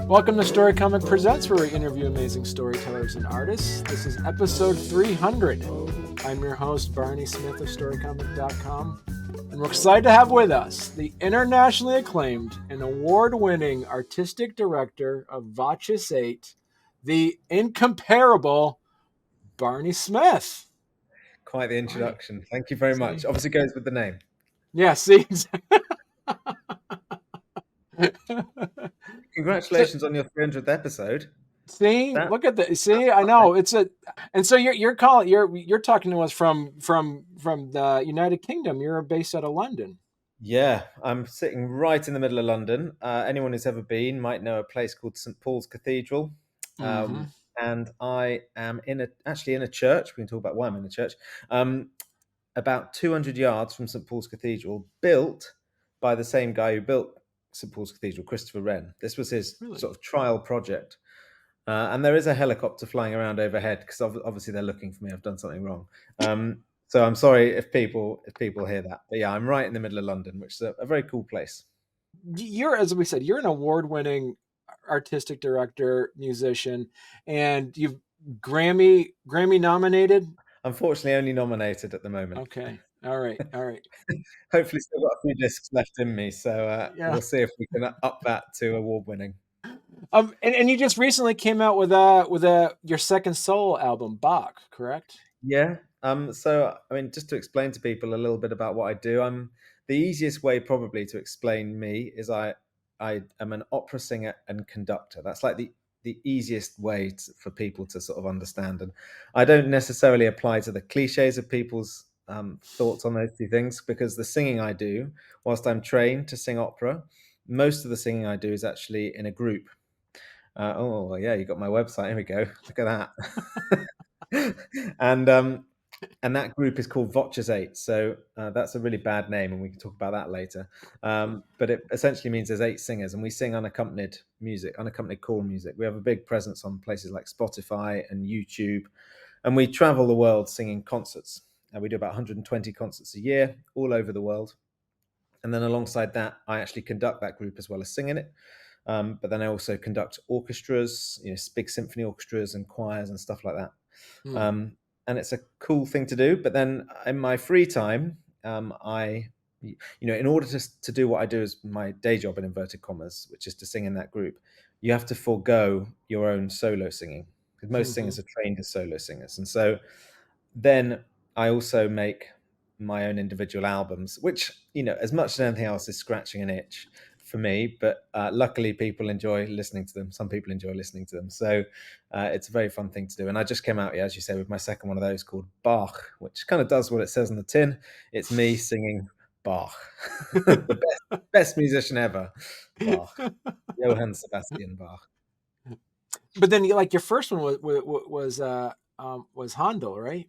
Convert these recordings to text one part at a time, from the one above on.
Welcome to Storycomic Presents, where we interview amazing storytellers and artists. This is episode 300. I'm your host, Barney Smith of Storycomic.com, and we're excited to have with us the internationally acclaimed and award-winning Artistic Director of VOCES8, the incomparable Barney Smith. Quite the introduction. Thank you very much. Obviously goes with the name. Yeah, see? Congratulations on your 300th episode. See, look at that. See, I know and so you're talking to us from the United Kingdom. You're based out of London. Yeah, I'm sitting right in the middle of London. Anyone who's ever been might know a place called St. Paul's Cathedral. And I am actually in a church. We can talk about why I'm in a church. About 200 yards from St. Paul's Cathedral, built by the same guy who built St. Paul's Cathedral, Christopher Wren. This was his sort of trial project. And there is a helicopter flying around overhead because obviously they're looking for me. I've done something wrong. So I'm sorry if people hear that. But yeah, I'm right in the middle of London, which is a very cool place. As we said, you're an award-winning artistic director, musician, and you've Grammy nominated. Unfortunately, only nominated at the moment. Okay. All right. Hopefully, still got a few discs left in me. So We'll see if we can up that to award-winning. And you just recently came out with your second solo album, Bach, correct? Yeah. So I mean, just to explain to people a little bit about what I do, the easiest way probably to explain me is I am an opera singer and conductor. That's like the easiest way for people to sort of understand. And I don't necessarily apply to the cliches of people's thoughts on those two things, because the singing I do, whilst I'm trained to sing opera, most of the singing I do is actually in a group. Oh yeah, you got my website. Here we go. Look at that. And that group is called VOCES8. So that's a really bad name, and we can talk about that later. But it essentially means there's 8 singers, and we sing unaccompanied choral music. We have a big presence on places like Spotify and YouTube, and we travel the world singing concerts. And we do about 120 concerts a year all over the world. And then alongside that, I actually conduct that group as well as singing it. But then I also conduct orchestras, big symphony orchestras and choirs and stuff like that. And it's a cool thing to do. But then in my free time, in order to do what I do as my day job in inverted commas, which is to sing in that group, you have to forego your own solo singing, because most singers are trained as solo singers. And so then I also make my own individual albums, which, as much as anything else, is scratching an itch for me, but luckily people enjoy listening to them. Some people enjoy listening to them, so it's a very fun thing to do. And I just came out, as you say, with my second one of those called Bach, which kind of does what it says on the tin. It's me singing Bach. The best musician ever, Bach. Johann Sebastian Bach. But then, your first one was Handel, right?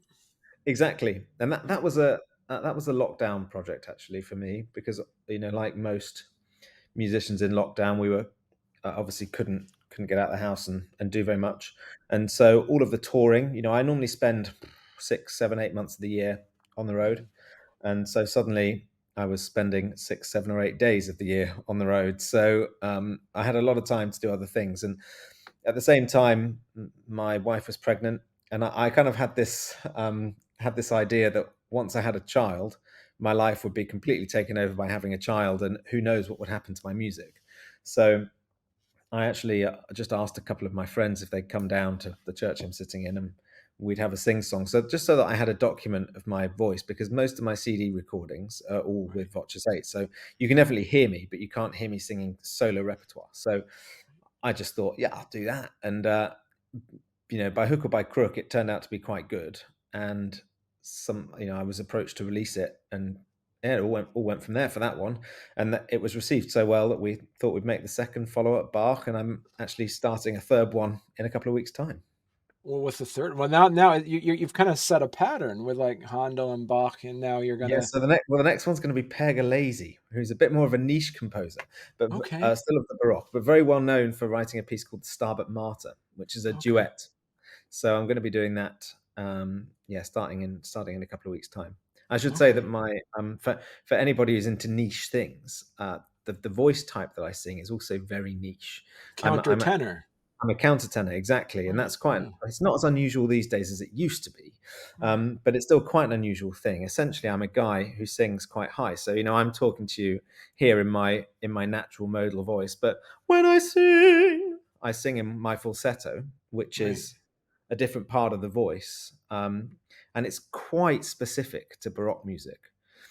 Exactly, and that was a lockdown project actually for me, because like most musicians in lockdown, we were obviously couldn't get out of the house and do very much. And so all of the touring, I normally spend 6, 7, 8 months of the year on the road. And so suddenly I was spending 6, 7 or 8 days of the year on the road. So I had a lot of time to do other things. And at the same time, my wife was pregnant, and I kind of had this idea that once I had a child, my life would be completely taken over by having a child, and who knows what would happen to my music. So I actually just asked a couple of my friends if they'd come down to the church I'm sitting in, and we'd have a sing-song. So just so that I had a document of my voice, because most of my CD recordings are all with VOCES8. So you can definitely hear me, but you can't hear me singing solo repertoire. So I just thought, yeah, I'll do that. And, by hook or by crook, it turned out to be quite good. And I was approached to release it, and it all went from there for that one. And it was received so well that we thought we'd make the second follow-up, Bach, and I'm actually starting a third one in a couple of weeks' time. Well, what's the third? Well, now you've kind of set a pattern with Handel and Bach, and now you're gonna. Yeah. So the next one's going to be Pergolesi, who's a bit more of a niche composer, but still of the Baroque, but very well known for writing a piece called Stabat Mater, which is a duet. So I'm going to be doing that. Starting in a couple of weeks' time. I should say that my for anybody who's into niche things, the voice type that I sing is also very niche. Countertenor. I'm a countertenor, exactly, and Right. that's quite. Oh, It's not as unusual these days as it used to be, right. but it's still quite an unusual thing. Essentially, I'm a guy who sings quite high, so I'm talking to you here in my natural modal voice. But when I sing in my falsetto, which Right. is a different part of the voice, and it's quite specific to Baroque music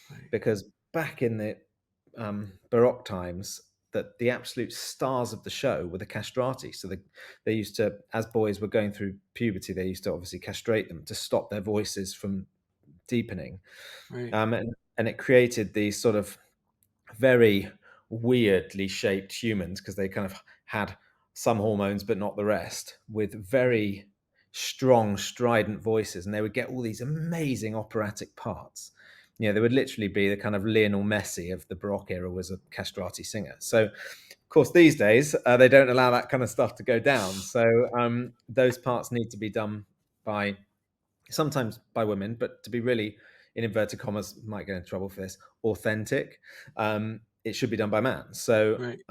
Right. because back in the Baroque times, that the absolute stars of the show were the castrati. So they used to, as boys were going through puberty, they used to obviously castrate them to stop their voices from deepening, Right. and it created these sort of very weirdly shaped humans because they kind of had some hormones but not the rest, with very strong strident voices, and they would get all these amazing operatic parts. They would literally be the kind of Lionel Messi of the Baroque era was a castrati singer. So of course these days they don't allow that kind of stuff to go down, so those parts need to be done by sometimes by women, but to be really, in inverted commas, might get into trouble for this, authentic, it should be done by man. So Right.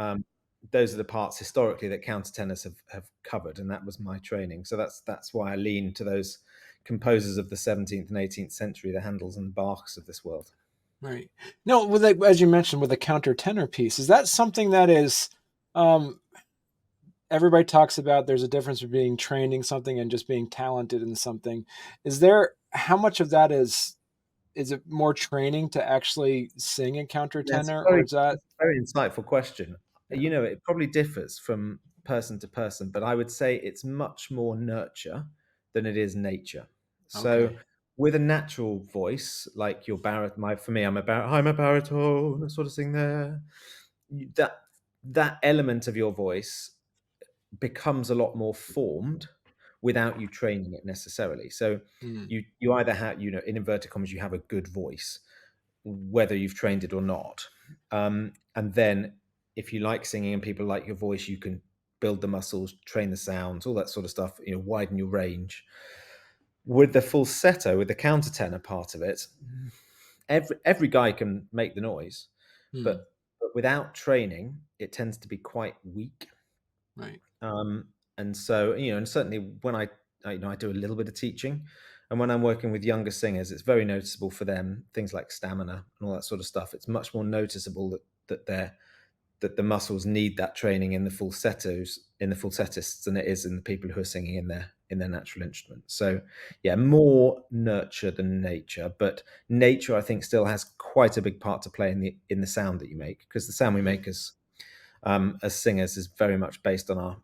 those are the parts historically that countertenors have covered, and that was my training. So that's why I lean to those composers of the 17th and 18th century, the Handels and Bachs of this world. Right. No, with as you mentioned, with a countertenor piece, is that something that is um, everybody talks about? There's a difference between being trained in something and just being talented in something. Is there how much of that is it more training to actually sing in That's countertenor, or is that it's a very insightful question. yeah? It probably differs from person to person, but I would say it's much more nurture than it is nature. So Okay. with a natural voice, like your baritone, for me, I'm a baritone, I sort of sing there. That element of your voice becomes a lot more formed without you training it necessarily. So Hmm. you either have, in inverted commas, you have a good voice, whether you've trained it or not. And then if you like singing and people like your voice, you can build the muscles, train the sounds, all that sort of stuff, widen your range. With the falsetto, with the countertenor part of it, every guy can make the noise, Hmm. but without training, it tends to be quite weak. Right. Um, and so, and certainly when I do a little bit of teaching, and when I'm working with younger singers, it's very noticeable for them, things like stamina and all that sort of stuff. It's much more noticeable that the muscles need that training in the falsettists than it is in the people who are singing in their natural instrument. So yeah, more nurture than nature, but nature I think still has quite a big part to play in the sound that you make, because the sound we Right. make as singers is very much based on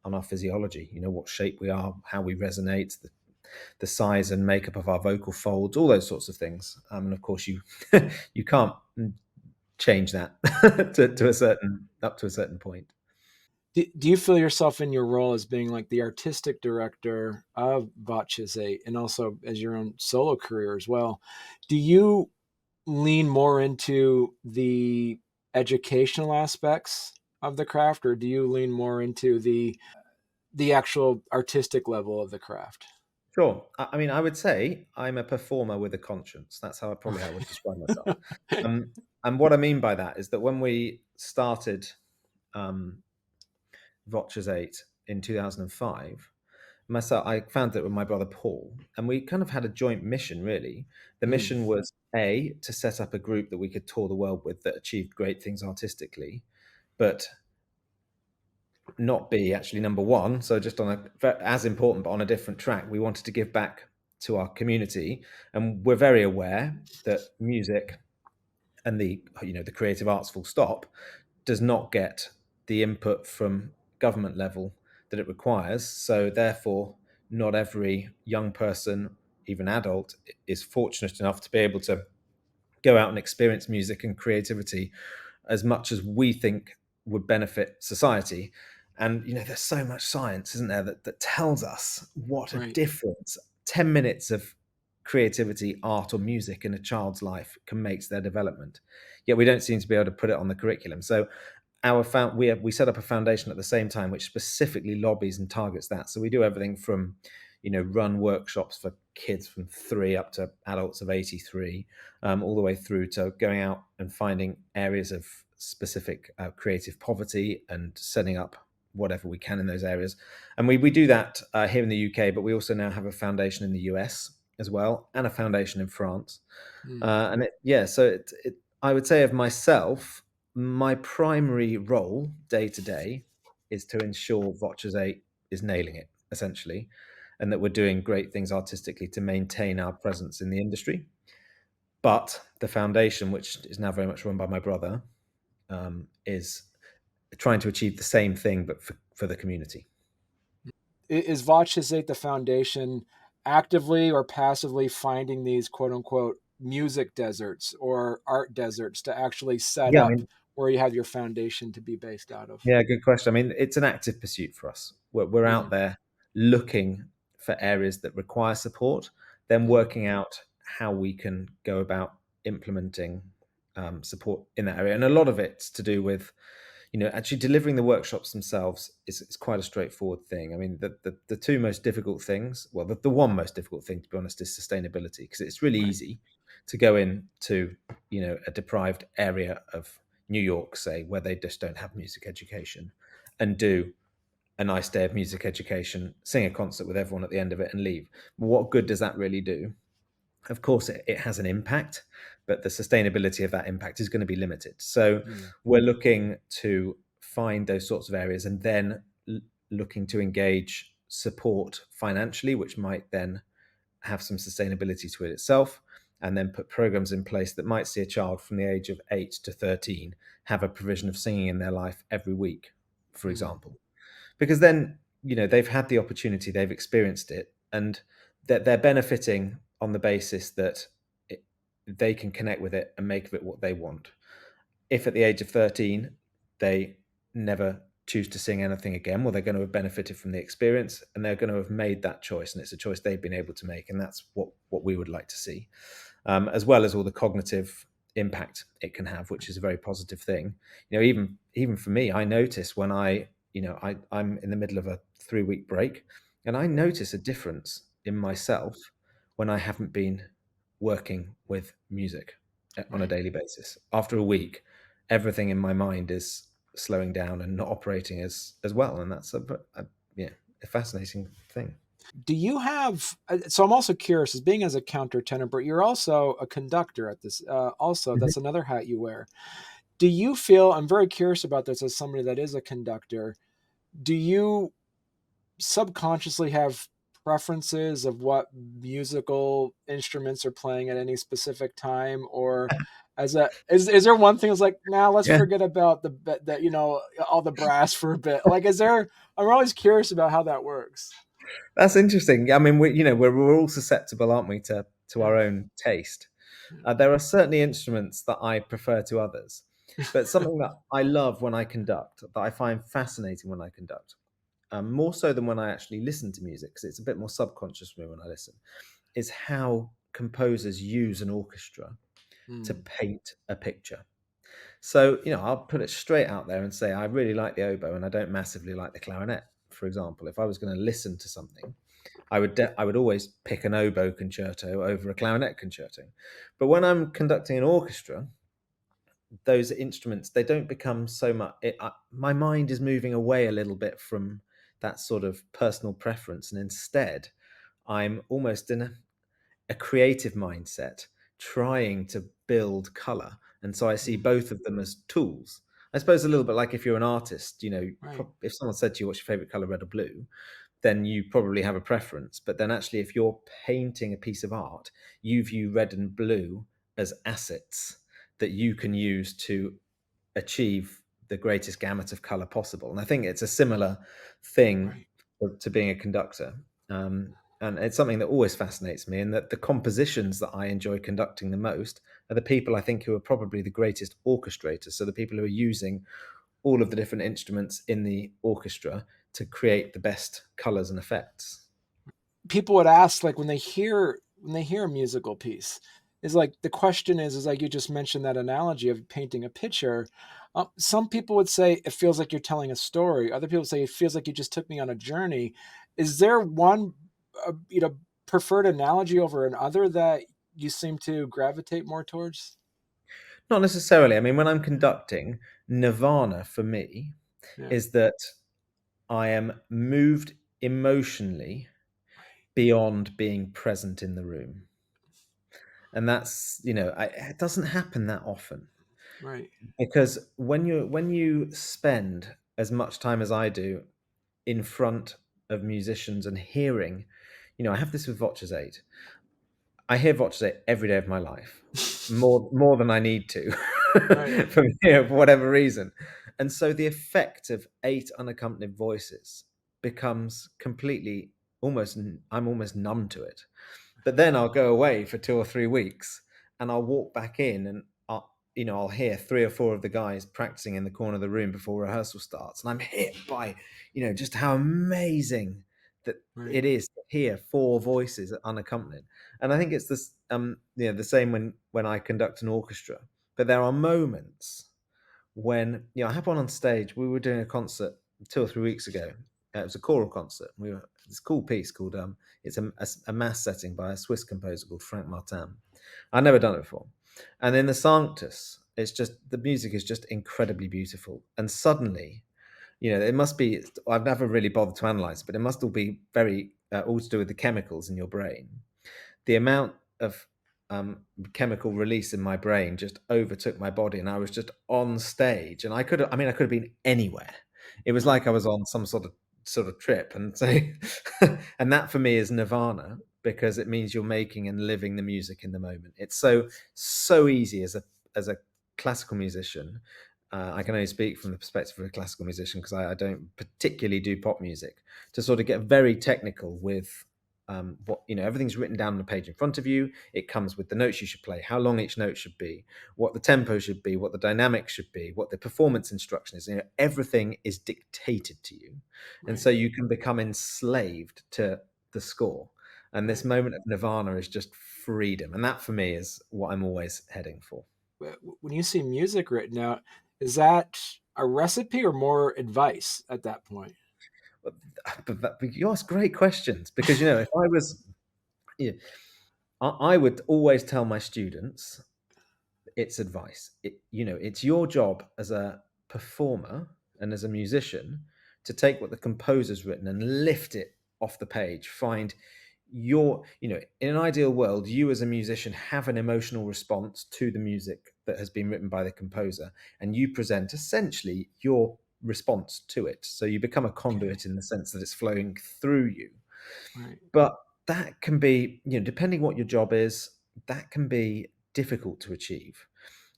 our physiology. What shape we are, how we resonate, the size and makeup of our vocal folds, all those sorts of things. And of course, you you can't change that to a certain up to a certain point. Do you feel yourself in your role as being like the artistic director of VOCES8 and also as your own solo career as well? Do you lean more into the educational aspects of the craft, or do you lean more into the actual artistic level of the craft? Sure. I mean, I would say I'm a performer with a conscience. That's how I would describe myself. Um, and what I mean by that is that when we started um, VOCES8 in 2005, myself, I founded it with my brother Paul, and we kind of had a joint mission, really. The Hmm. mission was A, to set up a group that we could tour the world with that achieved great things artistically, but not B, actually, number one. So just as important, but on a different track, we wanted to give back to our community. And we're very aware that music and the creative arts full stop does not get the input from government level that it requires. So therefore, not every young person, even adult, is fortunate enough to be able to go out and experience music and creativity as much as we think would benefit society. And there's so much science, isn't there, that tells us what a Right. difference 10 minutes of creativity, art, or music in a child's life can make to their development. Yet we don't seem to be able to put it on the curriculum. So we set up a foundation at the same time which specifically lobbies and targets that. So we do everything from run workshops for kids from 3 up to adults of 83, all the way through to going out and finding areas of specific creative poverty and setting up whatever we can in those areas. And we do that here in the UK, but we also now have a foundation in the US as well, and a foundation in France. So I would say of myself, my primary role day to day is to ensure VOCES8 is nailing it, essentially, and that we're doing great things artistically to maintain our presence in the industry. But the foundation, which is now very much run by my brother, is trying to achieve the same thing, but for the community. Is VOCES8 the foundation actively or passively finding these quote unquote music deserts or art deserts to actually set Yeah, I up mean, where you have your foundation to be based out of? yeah, good question. I mean, it's an active pursuit for us. We're out Mm, there looking for areas that require support, then mm, working out how we can go about implementing support in that area. And a lot of it's to do with, actually delivering the workshops themselves is quite a straightforward thing. I mean, the two most difficult things, well, the one most difficult thing, to be honest, is sustainability, because it's really right. easy to go into, a deprived area of New York, say, where they just don't have music education, and do a nice day of music education, sing a concert with everyone at the end of it, and leave. What good does that really do? Of course, it has an impact, but the sustainability of that impact is going to be limited. So Mm, we're looking to find those sorts of areas, and then looking to engage support financially, which might then have some sustainability to it itself, and then put programs in place that might see a child from the age of 8 to 13 have a provision of singing in their life every week, for mm, example. Because then, they've had the opportunity, they've experienced it, and that they're benefiting on the basis that they can connect with it and make of it what they want. If at the age of 13 they never choose to sing anything again, well, they're going to have benefited from the experience, and they're going to have made that choice, and it's a choice they've been able to make, and that's what we would like to see, as well as all the cognitive impact it can have, which is a very positive thing. Even for me, I notice when I'm in the middle of a 3-week break, and I notice a difference in myself when I haven't been working with music on a right. daily basis. After a week, everything in my mind is slowing down and not operating as well, and that's a fascinating thing. Do you have? So I'm also curious, as being as a countertenor, but you're also a conductor at this. Also, Mhm. that's another hat you wear. Do you feel? I'm very curious about this as somebody that is a conductor. Do you subconsciously have preferences of what musical instruments are playing at any specific time, or as a is there one thing that's like, now let's Yeah, forget about the all the brass for a bit? Like, is there? I'm always curious about how that works. that's interesting. I mean, we're all susceptible, aren't we, to Yeah. our own taste. There are certainly instruments that I prefer to others, but something that I love when I conduct, that I find fascinating when I conduct, more so than when I actually listen to music, because it's a bit more subconscious for me when I listen, is how composers use an orchestra to Mm, paint a picture. So, I'll put it straight out there and say I really like the oboe and I don't massively like the clarinet, for example. If I was going to listen to something, I would always pick an oboe concerto over a clarinet concerto. But when I'm conducting an orchestra, those instruments, they don't become so much. My mind is moving away a little bit from that sort of personal preference, and instead, I'm almost in a creative mindset, trying to build color. And so I see mm, both of them as tools. I suppose a little bit like if you're an artist, right. if someone said to you, "What's your favorite color, red or blue?" then you probably have a preference. But then actually, if you're painting a piece of art, you view red and blue as assets that you can use to achieve the greatest gamut of color possible. And I think it's a similar thing Right. to being a conductor. And it's something that always fascinates me, and that the compositions that I enjoy conducting the most are the people I think who are probably the greatest orchestrators. So the people who are using all of the different instruments in the orchestra to create the best colors and effects. People would ask, like, when they hear a musical piece, is like the question is like you just mentioned that analogy of painting a picture. Some people would say it feels like you're telling a story. Other people say it feels like you just took me on a journey. Is there one preferred analogy over another that you seem to gravitate more towards? Not necessarily. I mean, when I'm conducting, Nirvana for me Yeah. is that I am moved emotionally Right. beyond being present in the room. And that's, it doesn't happen that often, Right. because when you spend as much time as I do in front of musicians and hearing, I have this with VOCES8. I hear VOCES8 every day of my life, more than I need to, Right. for whatever reason. And so the effect of 8 unaccompanied voices becomes completely, I'm almost numb to it. But then I'll go away for 2 or 3 weeks, and I'll walk back in, and I'll hear 3 or 4 of the guys practicing in the corner of the room before rehearsal starts, and I'm hit by, just how amazing that Right. it is to hear 4 voices unaccompanied. And I think it's this, the same when I conduct an orchestra. But there are moments when, I have one on stage. We were doing a concert 2 or 3 weeks ago. It was a choral concert. We were this cool piece called it's a mass setting by a Swiss composer called Frank Martin. I'd never done it before. And in the Sanctus, it's just, the music is just incredibly beautiful. And suddenly, it must be, I've never really bothered to analyze, but it must all be very all to do with the chemicals in your brain. The amount of chemical release in my brain just overtook my body, and I was just on stage, and I could have been anywhere. It was Right. like I was on some sort of trip. And so and that for me is Nirvana, because it means you're making and living the music in the moment. It's so easy as a classical musician. I can only speak from the perspective of a classical musician, because I don't particularly do pop music, to sort of get very technical with what everything's written down on the page in front of you. It comes with the notes you should play, how long each note should be, what the tempo should be, what the dynamics should be, what the performance instruction is. Everything is dictated to you, and Right. so you can become enslaved to the score. And this Right. moment of Nirvana is just freedom, and that for me is what I'm always heading for. But when you see music written out, is that a recipe or more advice at that point? But you ask great questions, because if I was, yeah, I would always tell my students, it's advice. It's your job as a performer and as a musician to take what the composer's written and lift it off the page. Find in an ideal world, you as a musician have an emotional response to the music that has been written by the composer, and you present essentially your response to it. So you become a Okay. conduit in the sense that it's flowing through you. Right. But that can be, depending what your job is, that can be difficult to achieve.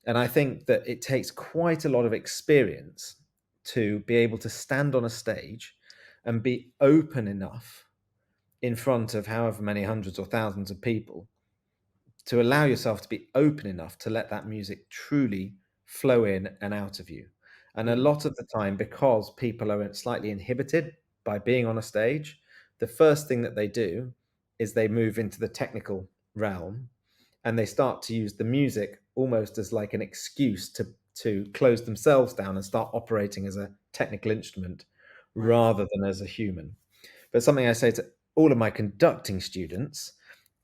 And I think that it takes quite a lot of experience to be able to stand on a stage and be open enough in front of however many hundreds or thousands of people, to allow yourself to be open enough to let that music truly flow in and out of you. And a Mm. lot of the time, because people are slightly inhibited by being on a stage, the first thing that they do is they move into the technical realm, and they start to use the music almost as like an excuse to close themselves down and start operating as a technical instrument Right. rather than as a human. But something I say to all of my conducting students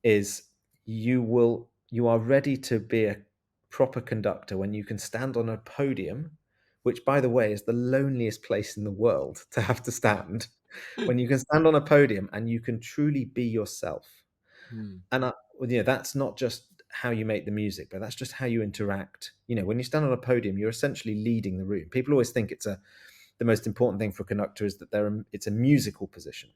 is, you are ready to be a proper conductor when you can stand on a podium, which, by the way, is the loneliest place in the world to have to stand. When you can stand on a podium and you can truly be yourself. Mm. And that's not just how you make the music, but that's just how you interact. When you stand on a podium, you're essentially leading the room. People always think the most important thing for a conductor is that it's a musical position.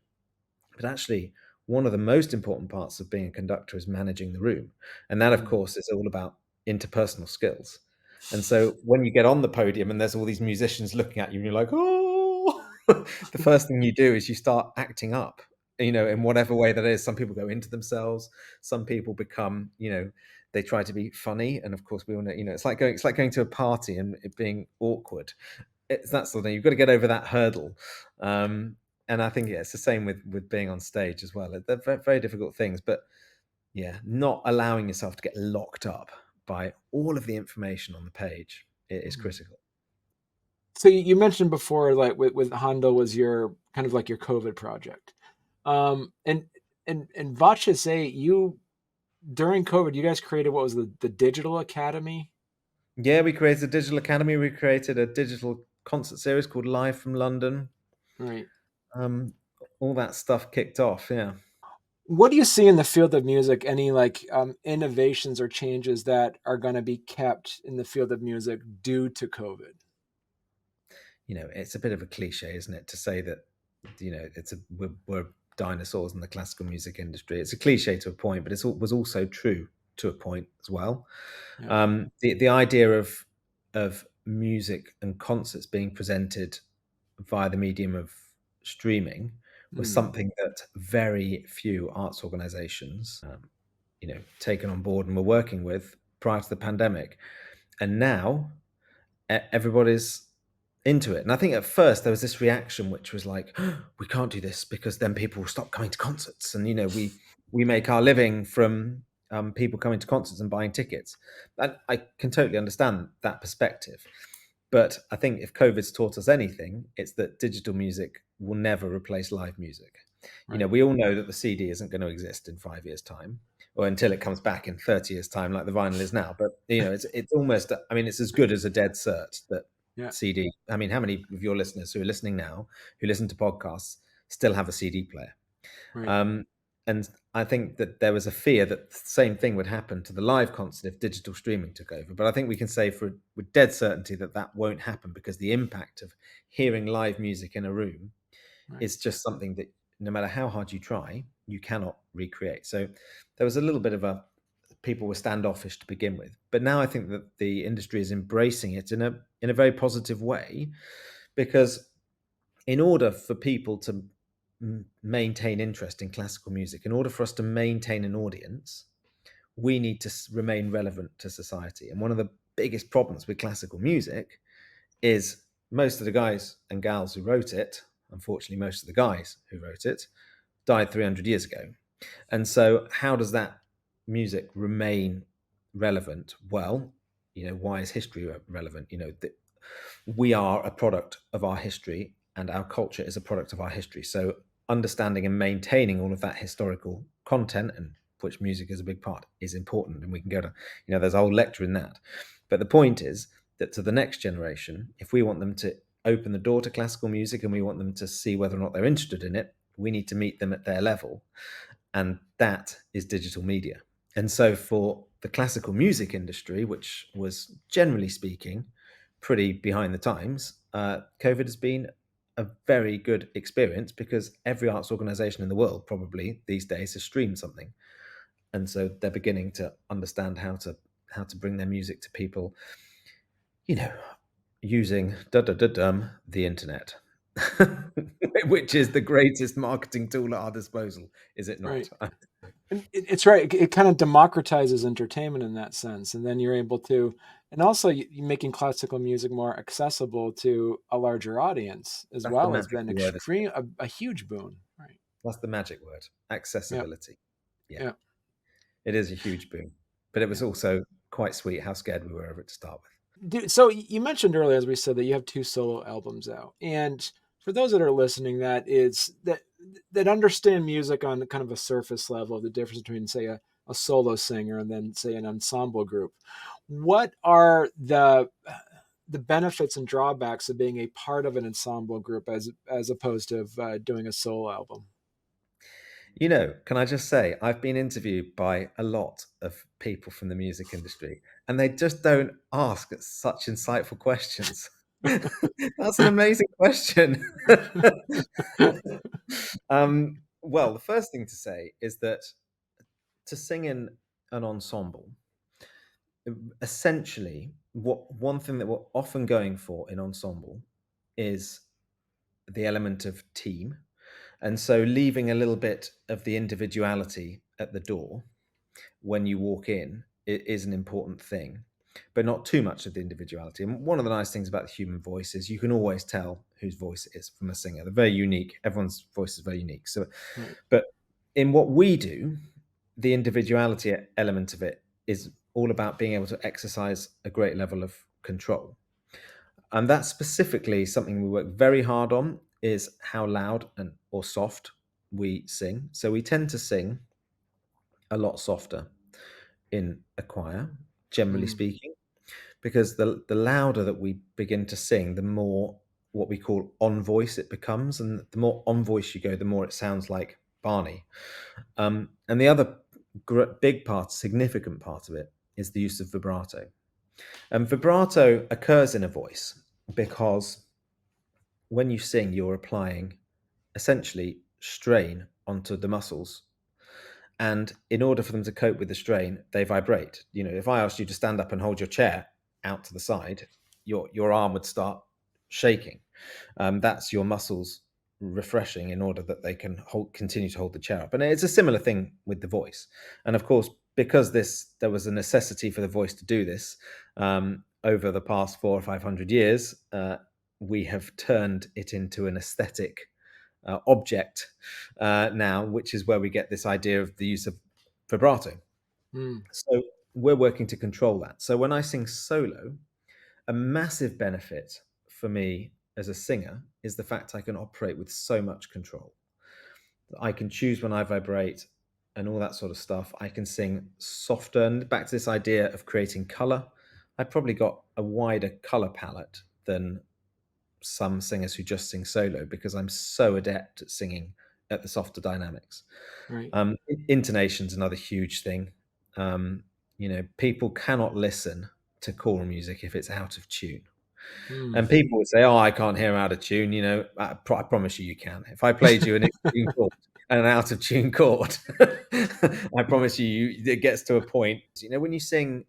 But actually, one of the most important parts of being a conductor is managing the room. And that, of Mm. course, is all about interpersonal skills. And so when you get on the podium and there's all these musicians looking at you, and you're like, oh, the first thing you do is you start acting up, in whatever way that is. Some people go into themselves. Some people become, they try to be funny. And of course, we all know, it's like going to a party and it being awkward. It's that sort of thing. You've got to get over that hurdle. And I think, yeah, it's the same with being on stage as well. They're very, very difficult things, but yeah, not allowing yourself to get locked up by all of the information on the page is Mm. critical. So you mentioned before, like with Handel was your kind of like your COVID project, and and VOCES8, you during COVID, you guys created what was the digital academy? Yeah, we created a digital academy. We created a digital concert series called Live from London. Right. Um, all that stuff kicked off. Yeah. What do you see in the field of music? Any innovations or changes that are going to be kept in the field of music due to COVID? It's a bit of a cliche, isn't it, to say that, we're dinosaurs in the classical music industry. It's a cliche to a point, but was also true to a point as well. Yeah. The idea of music and concerts being presented via the medium of streaming was something that very few arts organizations, taken on board and were working with prior to the pandemic. And now everybody's into it. And I think at first there was this reaction, which was like, "Oh, we can't do this because then people will stop coming to concerts." And we make our living from people coming to concerts and buying tickets. And I can totally understand that perspective. But I think if COVID's taught us anything, it's that digital music will never replace live music. Right. We all know that the CD isn't going to exist in 5 years' time, or until it comes back in 30 years' time, like the vinyl is now. But it's almost. I mean, it's as good as a dead cert that Yeah. CD. I mean, how many of your listeners who are listening now, who listen to podcasts, still have a CD player? Right. And I think that there was a fear that the same thing would happen to the live concert if digital streaming took over. But I think we can say with dead certainty that won't happen, because the impact of hearing live music in a room Right. is just something that no matter how hard you try, you cannot recreate. So there was a little bit of people were standoffish to begin with, but now I think that the industry is embracing it in a very positive way, because in order for people to maintain interest in classical music, in order for us to maintain an audience, we need to remain relevant to society. And one of the biggest problems with classical music is most of the guys and gals who wrote it, unfortunately, most of the guys who wrote it, died 300 years ago. And so, how does that music remain relevant? Well, why is history relevant? We are a product of our history, and our culture is a product of our history. So, understanding and maintaining all of that historical content, and which music is a big part, is important. And we can go to, there's a whole lecture in that. But the point is that to the next generation, if we want them to open the door to classical music and we want them to see whether or not they're interested in it, we need to meet them at their level. And that is digital media. And so for the classical music industry, which was generally speaking pretty behind the times, COVID has been a very good experience, because every arts organization in the world probably these days has streamed something. And so they're beginning to understand how to bring their music to people, using the internet, which is the greatest marketing tool at our disposal, is it not? Right. And it's right. It kind of democratizes entertainment in that sense, and then you're able to, and also you making classical music more accessible to a larger audience as That's the well has magic been word. a huge boon. Right. That's the magic word. Yeah. Accessibility. Yeah, Yeah. it is a huge boom, but it was Yeah. also quite sweet how scared we were of it to start with. Dude, so you mentioned earlier, as we said, that you have 2 solo albums out, and for those that are listening, that understand music on kind of a surface level, the difference between, say, a solo singer and then, say, an ensemble group. What are the benefits and drawbacks of being a part of an ensemble group as opposed to doing a solo album? Can I just say, I've been interviewed by a lot of people from the music industry, and they just don't ask such insightful questions. That's an amazing question. Well, the first thing to say is that to sing in an ensemble, essentially, one thing that we're often going for in ensemble is the element of team. And so leaving a little bit of the individuality at the door when you walk in is an important thing, but not too much of the individuality. And one of the nice things about the human voice is you can always tell whose voice it is from a singer. They're very unique. Everyone's voice is very unique. So, Right. but in what we do, the individuality element of it is all about being able to exercise a great level of control. And that's specifically something we work very hard on, is how loud and or soft we sing. So we tend to sing a lot softer in a choir, generally Mm. speaking, because the louder that we begin to sing, the more what we call on voice it becomes, and the more on voice you go, the more it sounds like Barney. And the other big part, significant part of it, is the use of vibrato. And vibrato occurs in a voice because when you sing, you're applying essentially strain onto the muscles. And in order for them to cope with the strain, they vibrate. You know, if I asked you to stand up and hold your chair out to the side, your arm would start shaking. That's your muscles refreshing in order that they can continue to hold the chair up. And it's a similar thing with the voice. And of course, because there was a necessity for the voice to do this over the past 400 or 500 years, we have turned it into an aesthetic object now, which is where we get this idea of the use of vibrato. So we're working to control that. So when I sing solo, a massive benefit for me as a singer is the fact I can operate with so much control. I can choose when I vibrate and all that sort of stuff. I can sing softer, and back to this idea of creating color. I've probably got a wider color palette than some singers who just sing solo because I'm so adept at singing at the softer dynamics. Right. Intonation's another huge thing. You know, people cannot listen to choral music if it's out of tune. And people would say, "Oh, I can't hear out of tune." You know, I promise you can. If I played you an in-tune chord and an out of tune chord, I promise you, it gets to a point. You know, when you sing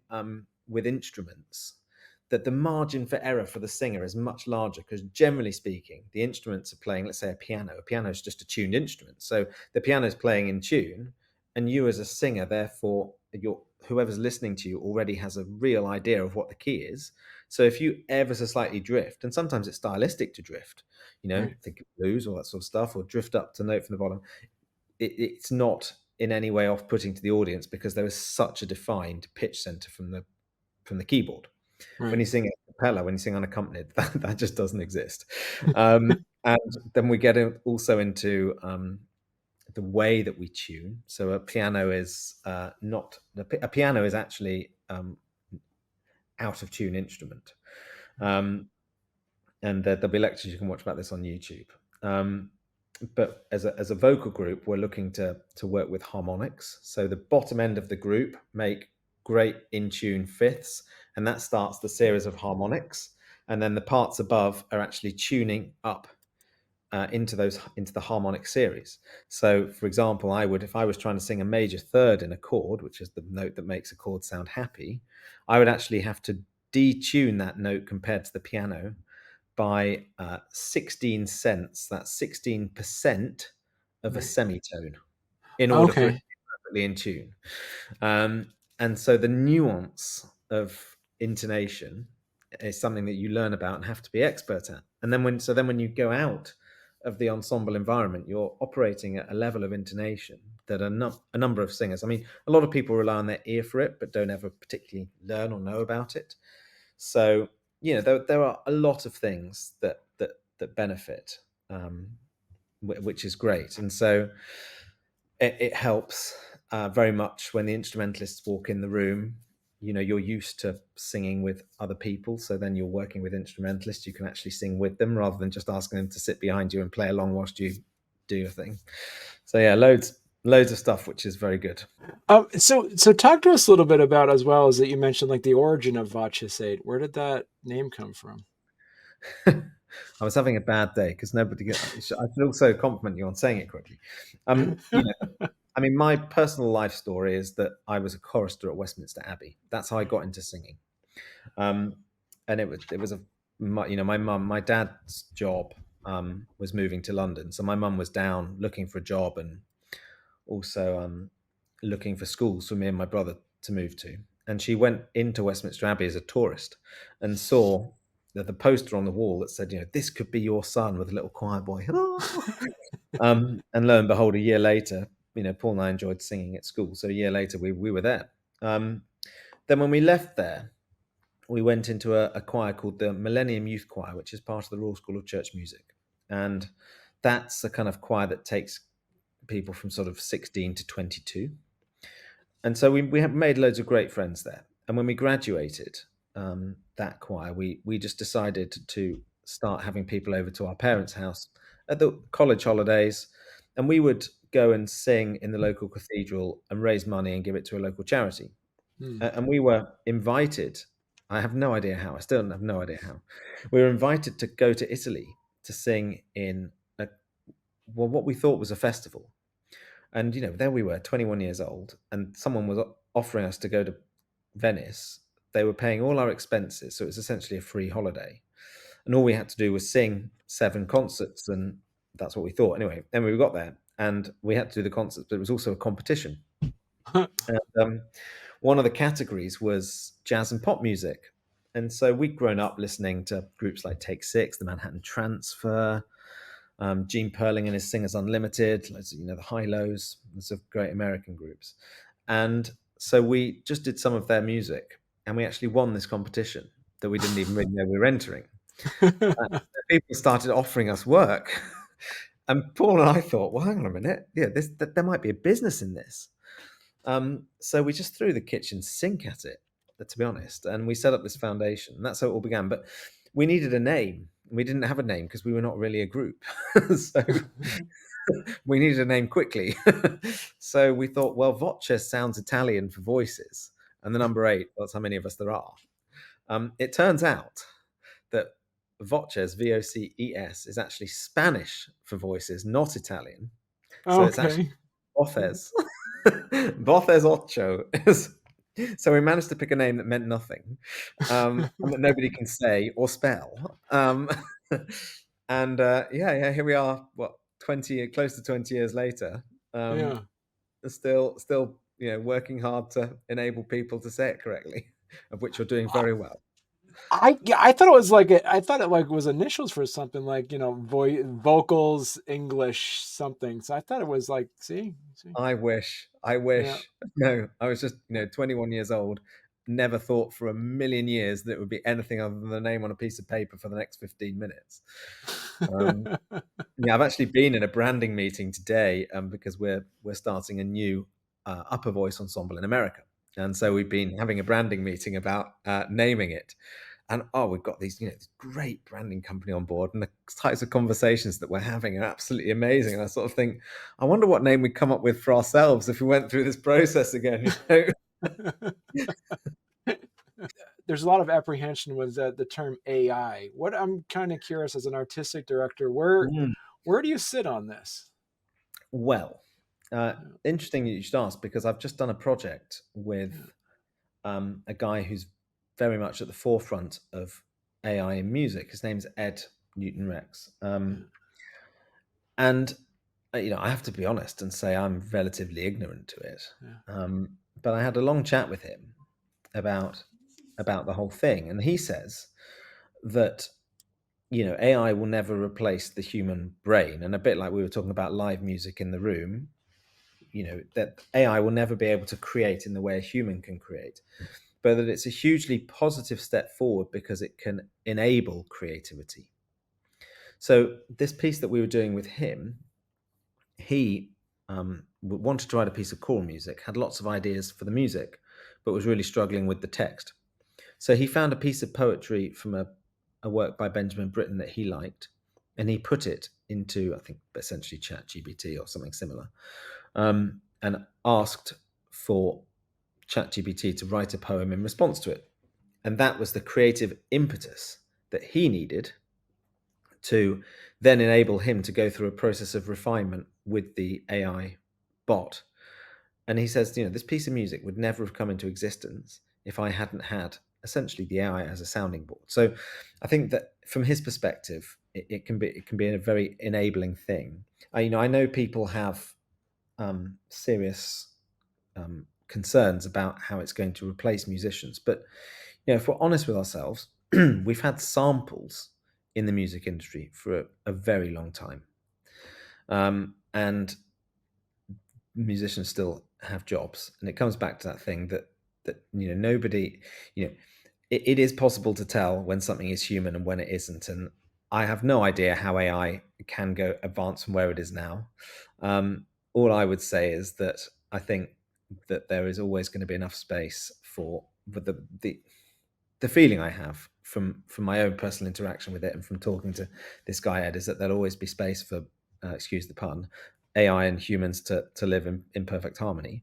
with instruments, that the margin for error for the singer is much larger because, generally speaking, the instruments are playing, let's say, a piano. A piano is just a tuned instrument. So the piano is playing in tune, and you as a singer, therefore, whoever's listening to you already has a real idea of what the key is. So if you ever so slightly drift, and sometimes it's stylistic to drift, you know, think of blues, all that sort of stuff, or drift up to note from the bottom, it's not in any way off-putting to the audience because there is such a defined pitch center from the keyboard. Right. When you sing a cappella, when you sing unaccompanied, that just doesn't exist. And then we get also into the way that we tune. So a piano is a piano is actually out of tune instrument. And there'll be lectures you can watch about this on YouTube. But as a vocal group, we're looking to work with harmonics. So the bottom end of the group make great in tune fifths, and that starts the series of harmonics. And then the parts above are actually tuning up into the harmonic series. So, for example, if I was trying to sing a major third in a chord, which is the note that makes a chord sound happy, I would actually have to detune that note compared to the piano by 16 cents. That's 16% of a semitone in order for it to be perfectly in tune. And so the nuance of intonation is something that you learn about and have to be expert at. And then when you go out of the ensemble environment, you're operating at a level of intonation that a number of singers, I mean, a lot of people rely on their ear for it, but don't ever particularly learn or know about it. So, you know, there are a lot of things that benefit, which is great. And so it helps very much when the instrumentalists walk in the room. You know, you're used to singing with other people, so then you're working with instrumentalists. You can actually sing with them rather than just asking them to sit behind you and play along whilst you do your thing. So yeah, loads of stuff, which is very good. So talk to us a little bit about, as well as that you mentioned, like the origin of VOCES8. Where did that name come from? I was having a bad day because I should also compliment you on saying it correctly. You know, I mean, my personal life story is that I was a chorister at Westminster Abbey. That's how I got into singing. And it was my dad's job was moving to London, so my mum was down looking for a job and also looking for schools for me and my brother to move to. And she went into Westminster Abbey as a tourist and saw the poster on the wall that said, you know, this could be your son, with a little choir boy. And lo and behold, a year later, you know, Paul and I enjoyed singing at school. So a year later, we were there. Then when we left there, we went into a choir called the Millennium Youth Choir, which is part of the Royal School of Church Music. And that's a kind of choir that takes people from sort of 16 to 22. And so we have made loads of great friends there. And when we graduated, that choir, we just decided to start having people over to our parents' house at the college holidays, and we would go and sing in the local cathedral and raise money and give it to a local charity. Hmm. And we were invited. I have no idea how. I still have no idea how. We were invited to go to Italy to sing in what we thought was a festival. And there we were, 21 years old, and someone was offering us to go to Venice. They were paying all our expenses, so it was essentially a free holiday. And all we had to do was sing 7 concerts, and that's what we thought. Anyway, then we got there, and we had to do the concerts, but it was also a competition. And one of the categories was jazz and pop music. And so we'd grown up listening to groups like Take Six, the Manhattan Transfer, Gene Perling and his Singers Unlimited, the High Lows, lots of great American groups. And so we just did some of their music, and we actually won this competition that we didn't even really know we were entering. People started offering us work. And Paul and I thought, well, hang on a minute. Yeah, there might be a business in this. So we just threw the kitchen sink at it, to be honest, and we set up this foundation. And that's how it all began. But we needed a name. We didn't have a name because we were not really a group. So we needed a name quickly. So we thought, well, Vachus sounds Italian for voices. And the number 8, that's how many of us there are. It turns out that Vachus, VOCES, is actually Spanish for voices, not Italian. So it's actually Voces. Voces ocho. So we managed to pick a name that meant nothing, and that nobody can say or spell. And here we are. What, close to 20 years later? Still, working hard to enable people to say it correctly, of which you're doing very well. I thought it was I thought it was initials for something like vocals English something. So I thought it was see. I wish. Yeah. No, I was just 21 years old. Never thought for a million years that it would be anything other than the name on a piece of paper for the next 15 minutes. I've actually been in a branding meeting today because we're starting a new upper voice ensemble in America, and so we've been having a branding meeting about naming it. And we've got these, this great branding company on board, and the types of conversations that we're having are absolutely amazing. And I sort of think, I wonder what name we'd come up with for ourselves if we went through this process again. There's a lot of apprehension with the term AI. What I'm kind of curious as an artistic director, where do you sit on this? Well, interesting that you should ask, because I've just done a project with a guy who's very much at the forefront of AI in music. His name's Ed Newton-Rex. And I have to be honest and say I'm relatively ignorant to it. But I had a long chat with him about the whole thing, and he says that AI will never replace the human brain, and a bit like we were talking about live music in the room, that AI will never be able to create in the way a human can create, but that it's a hugely positive step forward because it can enable creativity. So this piece that we were doing with him, he wanted to write a piece of choral music, had lots of ideas for the music, but was really struggling with the text. So he found a piece of poetry from a work by Benjamin Britten that he liked, and he put it into, I think, essentially ChatGPT or something similar, and asked for ChatGPT to write a poem in response to it. And that was the creative impetus that he needed to then enable him to go through a process of refinement with the AI bot. And he says, this piece of music would never have come into existence if I hadn't had essentially the AI as a sounding board. So I think that from his perspective, it can be a very enabling thing. I know people have serious concerns about how it's going to replace musicians, but if we're honest with ourselves, we've had samples in the music industry for a very long time, and musicians still have jobs. And it comes back to that thing that nobody, it is possible to tell when something is human and when it isn't. And I have no idea how AI can go advance from where it is now. All I would say is that I think that there is always going to be enough space for the feeling I have from my own personal interaction with it and from talking to this guy Ed, is that there'll always be space for, excuse the pun, AI and humans to live in perfect harmony,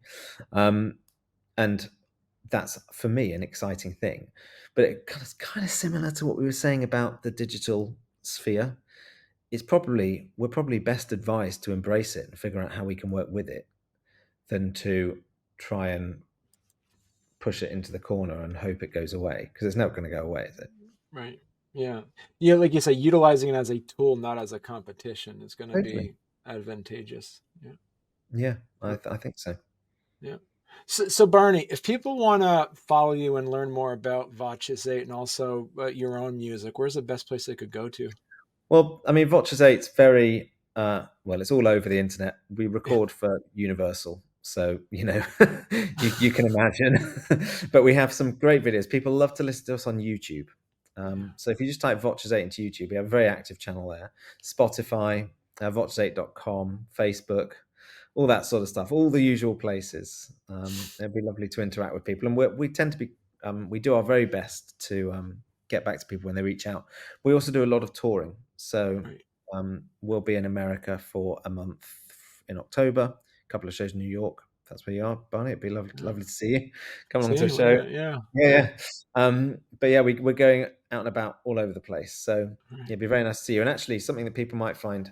and that's for me an exciting thing. But it's kind of similar to what we were saying about the digital sphere. We're probably best advised to embrace it and figure out how we can work with it than to try and push it into the corner and hope it goes away, because it's never going to go away, is it? Right. Yeah. Yeah. Like you say, utilizing it as a tool, not as a competition, is going to Totally. be advantageous. Yeah. Yeah, I think so. Yeah. So Barney, if people want to follow you and learn more about VOCES8 and also your own music, where's the best place they could go to? Well, I mean, VOCES8's very well. It's all over the internet. We record for Universal, so you can imagine. But we have some great videos. People love to listen to us on YouTube. So if you just type VOCES8 into YouTube, we have a very active channel there. Spotify, voces8.com, Facebook, all that sort of stuff. All the usual places. It'd be lovely to interact with people, and we tend to be. We do our very best to get back to people when they reach out. We also do a lot of touring. So we'll be in America for a month in October, a couple of shows in New York. That's where you are, Barney. It'd be lovely to see you. Come along to a show. Yeah. But yeah, we're going out and about all over the place. So it'd be very nice to see you. And actually, something that people might find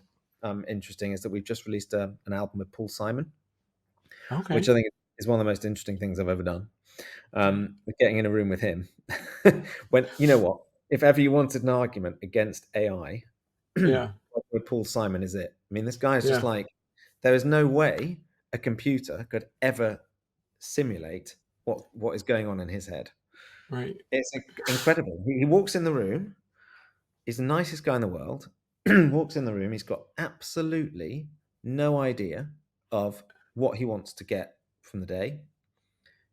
interesting is that we've just released an album with Paul Simon, which I think is one of the most interesting things I've ever done. Getting in a room with him. When, you know what? If ever you wanted an argument against AI, with Paul Simon is it. I mean, this guy is just like, there is no way a computer could ever simulate what is going on in his head. Right. It's incredible. He walks in the room. He's the nicest guy in the world. Walks in the room. He's got absolutely no idea of what he wants to get from the day.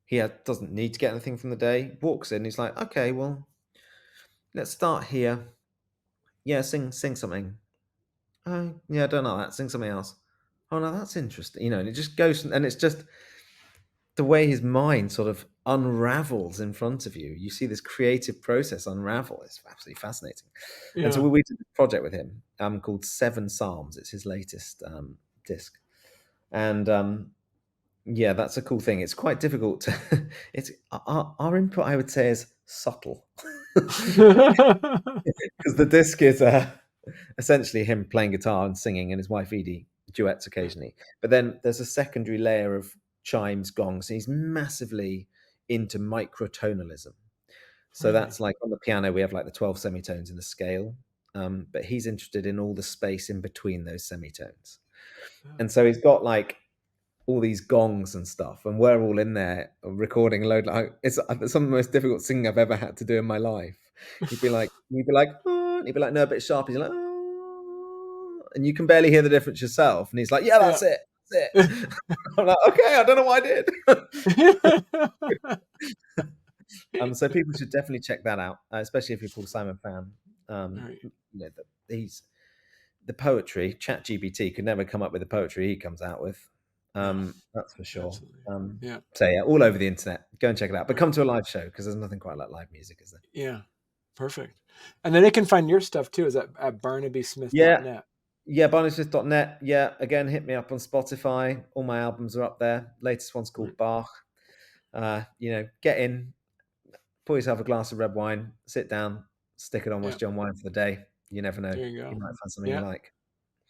He doesn't need to get anything from the day. Walks in. He's like, okay, well, let's start here. Yeah, sing something. Oh, yeah, I don't know that. Sing something else. Oh, no, that's interesting. And it just goes, and it's just the way his mind sort of unravels in front of you. You see this creative process unravel. It's absolutely fascinating. Yeah. And so we did a project with him called 7 Psalms. It's his latest disc. And yeah, that's a cool thing. It's quite difficult to, our input, I would say, is subtle. Because the disc is essentially him playing guitar and singing, and his wife Edie duets occasionally. But then there's a secondary layer of chimes, gongs. He's massively into microtonalism. So that's like on the piano, we have like the 12 semitones in the scale. But he's interested in all the space in between those semitones. And so he's got like all these gongs and stuff, and we're all in there recording a load. Like, it's some of the most difficult singing I've ever had to do in my life. He'd be like, oh, and he'd be like, no, a bit sharp. He's like, oh, and you can barely hear the difference yourself. And he's like, yeah, that's it. I'm like, okay, I don't know what I did. So people should definitely check that out, especially if you're a Paul Simon fan. He's the poetry. ChatGPT could never come up with the poetry he comes out with. That's for sure. So yeah, all over the internet. Go and check it out. But come to a live show, because there's nothing quite like live music, is there? Yeah, perfect. And then they can find your stuff too. Is that at barnabysmith.net? Yeah, barnabysmith.net. Yeah, again, hit me up on Spotify. All my albums are up there. Latest one's called Bach. Get in, pour yourself a glass of red wine, sit down, stick it on, watch John Wine for the day. You never know. You might find something you like.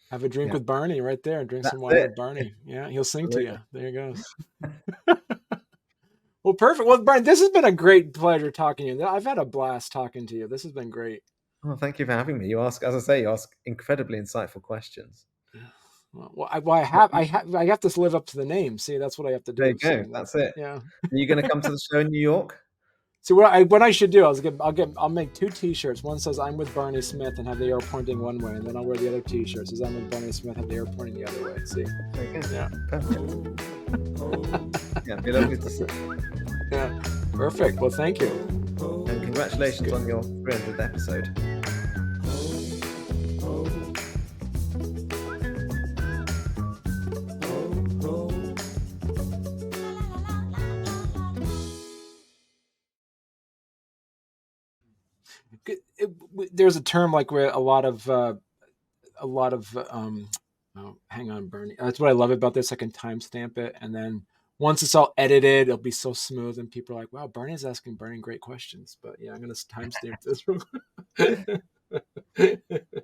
Have a drink with Barney right there. Drink some wine with Barney. Yeah, he'll sing to you. There you go. Well, perfect. Well, Barney, this has been a great pleasure talking to you. I've had a blast talking to you. This has been great. Oh, thank you for having me. You ask incredibly insightful questions. Well, I have to live up to the name. See, that's what I have to do. There you go. That's it. Yeah. Are you going to come to the show in New York? So what I should do, I'll make 2 T-shirts. One says "I'm with Barney Smith" and have the arrow pointing one way, and then I'll wear the other T-shirt says "I'm with Barney Smith" have the arrow pointing the other way. See? Yeah. Perfect. Yeah, be lovely to see. Yeah. Perfect. Well, thank you. And congratulations on your 300th episode. there's a term like where a lot of oh, hang on, Bernie. That's what I love about this. I can timestamp it, and then once it's all edited, it'll be so smooth, and people are like, "Wow, Bernie's asking Bernie great questions." But yeah, I'm gonna timestamp this real quick.